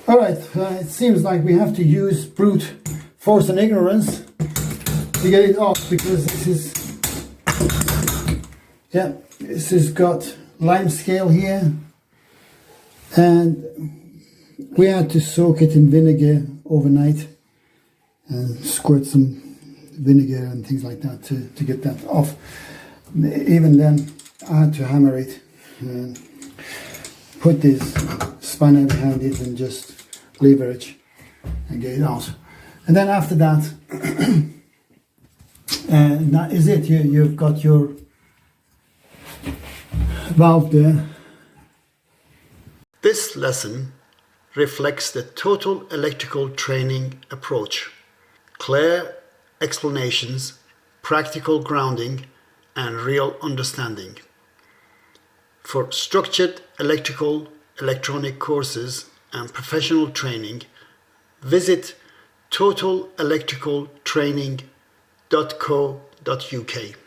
Alright, it seems like we have to use brute force and ignorance to get it off, because this has got lime scale here, and we had to soak it in vinegar overnight and squirt some vinegar and things like that to get that off. Even then I had to hammer it and put this spanner behind it and just leverage and get it out. And then after that, that is it. You've got your valve there. This lesson reflects the total electrical training approach. Clear explanations, practical grounding, and real understanding. For structured electronic courses and professional training, visit totalelectricaltraining.co.uk.